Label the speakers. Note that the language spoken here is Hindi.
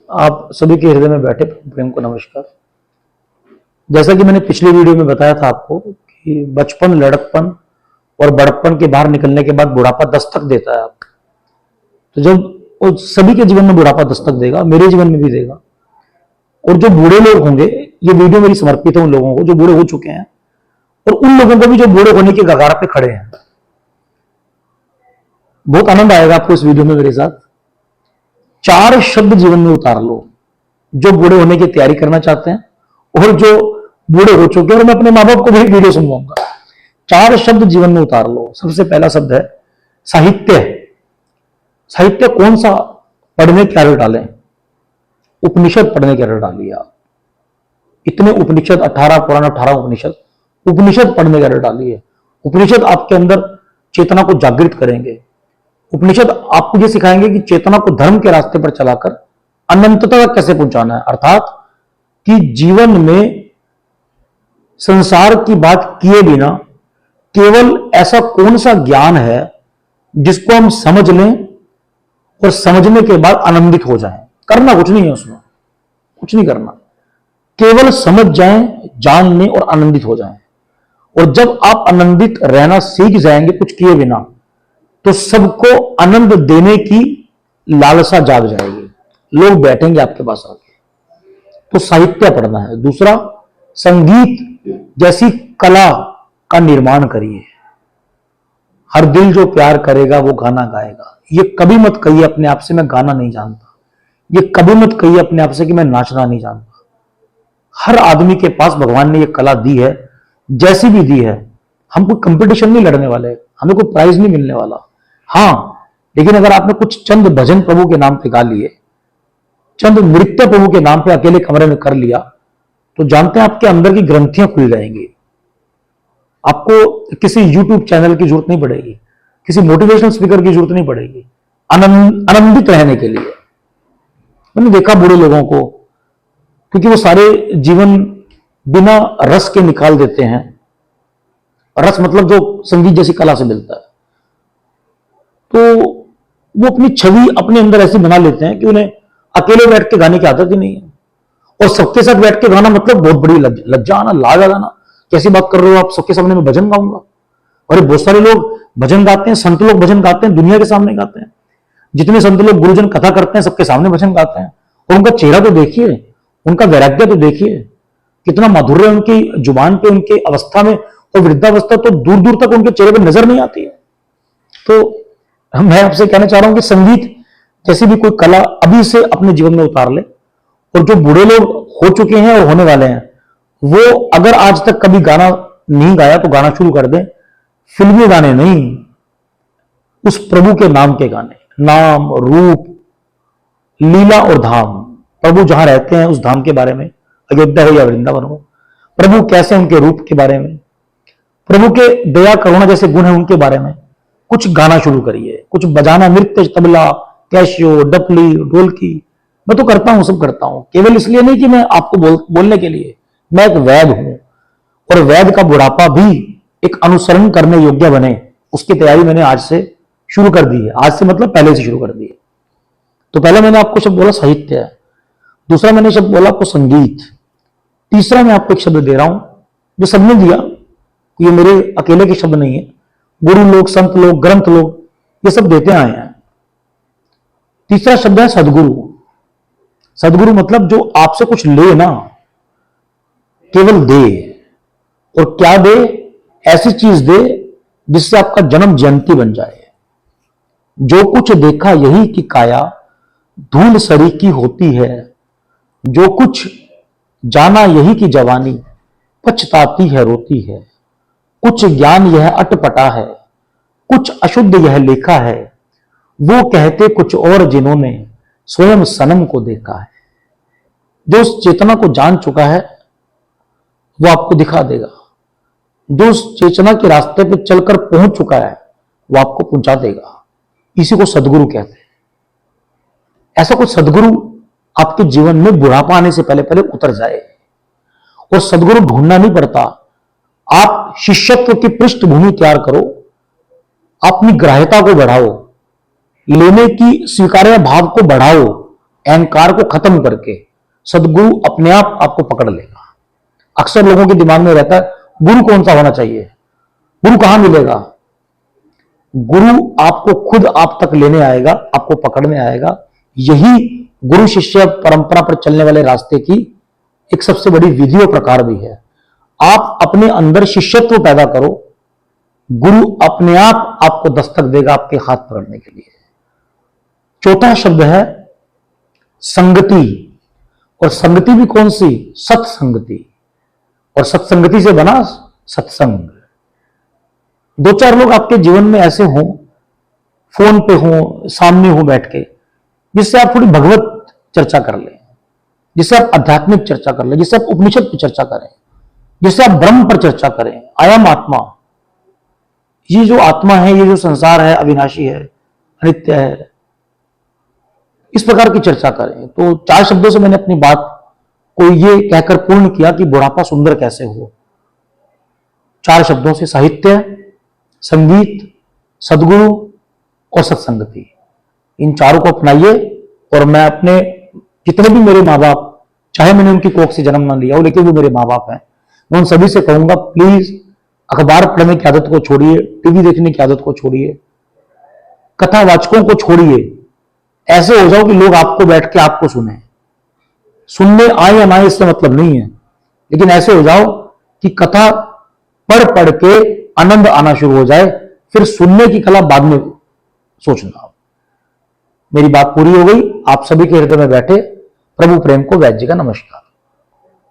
Speaker 1: आप सभी के हृदय में बैठे प्रेम को नमस्कार। जैसा कि मैंने पिछली वीडियो में बताया था आपको कि बचपन, लड़कपन और बड़प्पन के बाहर निकलने के बाद बुढ़ापा दस्तक देता है आपको। तो जब वो सभी के जीवन में बुढ़ापा दस्तक देगा, मेरे जीवन में भी देगा। और जो बूढ़े लोग होंगे, ये वीडियो मेरी समर्पित है उन लोगों को जो बूढ़े हो चुके हैं और उन लोगों को भी जो बूढ़े होने के कगार पे खड़े हैं। बहुत आनंद आएगा आपको इस वीडियो में मेरे साथ। 4 शब्द जीवन में उतार लो जो बूढ़े होने की तैयारी करना चाहते हैं और जो बूढ़े हो चुके हैं। और मैं अपने माँ बाप को भी वीडियो सुनवाऊंगा। 4 शब्द जीवन में उतार लो। सबसे पहला शब्द है साहित्य। साहित्य कौन सा? पढ़ने की आदत डालें। उपनिषद पढ़ने की आदत डालिए आप। इतने उपनिषद, 18 पुराण, 18 उपनिषद पढ़ने की आदत डालिए। उपनिषद आपके अंदर चेतना को जागृत करेंगे। उपनिषद आपको ये सिखाएंगे कि चेतना को धर्म के रास्ते पर चलाकर अनंतता तक कैसे पहुंचाना है। अर्थात कि जीवन में संसार की बात किए बिना केवल ऐसा कौन सा ज्ञान है जिसको हम समझ लें और समझने के बाद आनंदित हो जाएं। करना कुछ नहीं है, उसमें कुछ नहीं करना, केवल समझ जाएं, जान लें और आनंदित हो जाएं। और जब आप आनंदित रहना सीख जाएंगे कुछ किए बिना, तो सबको आनंद देने की लालसा जाग जाएगी। लोग बैठेंगे आपके पास आके। तो साहित्य पढ़ना है। दूसरा, संगीत जैसी कला का निर्माण करिए। हर दिल जो प्यार करेगा वो गाना गाएगा। ये कभी मत कहिए अपने आप से मैं गाना नहीं जानता। ये कभी मत कहिए अपने आप से कि मैं नाचना नहीं जानता। हर आदमी के पास भगवान ने ये कला दी है, जैसी भी दी है। हम कोई कंपटीशन नहीं लड़ने वाले, हमें कोई प्राइज नहीं मिलने वाला। हाँ, लेकिन अगर आपने कुछ चंद भजन प्रभु के नाम पे गा लिए, चंद नृत्य प्रभु के नाम पे अकेले कमरे में कर लिया, तो जानते हैं आपके अंदर की ग्रंथियां खुल जाएंगी। आपको किसी यूट्यूब चैनल की जरूरत नहीं पड़ेगी, किसी मोटिवेशनल स्पीकर की जरूरत नहीं पड़ेगी आनंदित रहने के लिए। मैंने देखा बूढ़े लोगों को, क्योंकि वो सारे जीवन बिना रस के निकाल देते हैं। रस मतलब जो संगीत जैसी कला से मिलता है। तो वो अपनी छवि अपने अंदर ऐसी बना लेते हैं कि उन्हें अकेले बैठ के गाने की आदत ही नहीं है। और सबके साथ बैठ के गाना मतलब बहुत बड़ी लज्जा आना, लाज आ जाना। कैसी बात कर रहे हो आप, सबके सामने में भजन गाऊंगा? और बहुत सारे लोग भजन गाते हैं, संत लोग भजन गाते हैं, दुनिया के सामने गाते हैं। जितने संत लोग गुरुजन कथा करते हैं, सबके सामने भजन गाते हैं। और उनका चेहरा तो देखिए, उनका वैराग्य तो देखिए, कितना माधुर्य उनकी जुबान पे, उनके अवस्था में। और वृद्धावस्था तो दूर दूर तक उनके चेहरे पर नजर नहीं आती है। तो मैं आपसे कहना चाह रहा हूं कि संगीत जैसी भी कोई कला अभी से अपने जीवन में उतार ले। और जो बूढ़े लोग हो चुके हैं और होने वाले हैं, वो अगर आज तक कभी गाना नहीं गाया तो गाना शुरू कर दें। फिल्मी गाने नहीं, उस प्रभु के नाम के गाने। नाम, रूप, लीला और धाम। प्रभु जहां रहते हैं उस धाम के बारे में, अयोध्या हो या वृंदावन हो। प्रभु कैसे, उनके रूप के बारे में। प्रभु के दया करुणा जैसे गुण है उनके बारे में कुछ गाना शुरू करिए। कुछ बजाना, नृत्य, तबला, कैशियो, डपली, ढोलकी। मैं तो करता हूं, सब करता हूं। केवल इसलिए नहीं कि मैं आपको बोलने के लिए। मैं एक वैद हूं और वैद का बुढ़ापा भी एक अनुसरण करने योग्य बने, उसकी तैयारी मैंने आज से शुरू कर दी है। आज से मतलब पहले से शुरू कर दी है। तो पहले मैंने आपको शब्द बोला साहित्य है। दूसरा मैंने शब्द बोला आपको संगीत। तीसरा मैं आपको एक शब्द दे रहा हूं जो सबने दिया, ये मेरे अकेले के शब्द नहीं है। गुरु लोग, संत लोग, ग्रंथ लोग, ये सब देते आए हैं। तीसरा शब्द है सदगुरु। सदगुरु मतलब जो आपसे कुछ ले ना, केवल दे। और क्या दे? ऐसी चीज दे जिससे आपका जन्म जयंती बन जाए। जो कुछ देखा यही की काया, धूल सरी की होती है। जो कुछ जाना यही की जवानी, पछताती है रोती है। कुछ ज्ञान यह अटपटा है, कुछ अशुद्ध यह लेखा है। वो कहते कुछ और जिन्होंने स्वयं सनम को देखा है। जो उस चेतना को जान चुका है वो आपको दिखा देगा। जो उस चेतना के रास्ते पे चलकर पहुंच चुका है वो आपको पहुंचा देगा। इसी को सदगुरु कहते हैं। ऐसा कोई सदगुरु आपके जीवन में बुढ़ापा आने से पहले पहले उतर जाए। और सदगुरु ढूंढना नहीं पड़ता। आप शिष्यत्व की पृष्ठभूमि तैयार करो, अपनी ग्राह्यता को बढ़ाओ, लेने की स्वीकार्य भाव को बढ़ाओ, अहंकार को खत्म करके सदगुरु अपने आप आपको पकड़ लेगा। अक्सर लोगों के दिमाग में रहता है गुरु कौन सा होना चाहिए, गुरु कहां मिलेगा। गुरु आपको खुद आप तक लेने आएगा, आपको पकड़ने आएगा। यही गुरु शिष्य परंपरा पर चलने वाले रास्ते की एक सबसे बड़ी विधि और प्रकार भी है। आप अपने अंदर शिष्यत्व पैदा करो, गुरु अपने आप आपको दस्तक देगा आपके हाथ पकड़ने के लिए। चौथा शब्द है संगति, और संगति भी कौन सी, सत्संगति। और सत्संगति से बना सत्संग। दो चार लोग आपके जीवन में ऐसे हों, फोन पे हों, सामने हो बैठ के, जिससे आप थोड़ी भगवत चर्चा कर लें, जिससे आप आध्यात्मिक चर्चा कर लें, जिससे आप उपनिषद पर चर्चा करें, जिससे आप ब्रह्म पर चर्चा करें, आयाम आत्मा। ये जो आत्मा है, ये जो संसार है, अविनाशी है, अनित्य है, इस प्रकार की चर्चा करें। तो चार शब्दों से मैंने अपनी बात को ये कहकर पूर्ण किया कि बुढ़ापा सुंदर कैसे हो। चार शब्दों से साहित्य, संगीत, सदगुरु और सत्संगति, इन चारों को अपनाइए। और मैं अपने जितने भी मेरे माँ बाप, चाहे मैंने उनकी कोख से जन्म ना लिया हो, लेकिन वो मेरे माँ बाप हैं, मैं उन सभी से कहूंगा प्लीज अखबार पढ़ने की आदत को छोड़िए, टीवी देखने की आदत को छोड़िए, कथावाचकों को छोड़िए। ऐसे हो जाओ कि लोग आपको बैठ के आपको सुने। सुनने आए या ना आए इससे मतलब नहीं है, लेकिन ऐसे हो जाओ कि कथा पढ़ पढ़ के आनंद आना शुरू हो जाए, फिर सुनने की कला बाद में सोचना। मेरी बात पूरी हो गई। आप सभी के हृदय में बैठे प्रभु प्रेम को वैद्य जी का नमस्कार।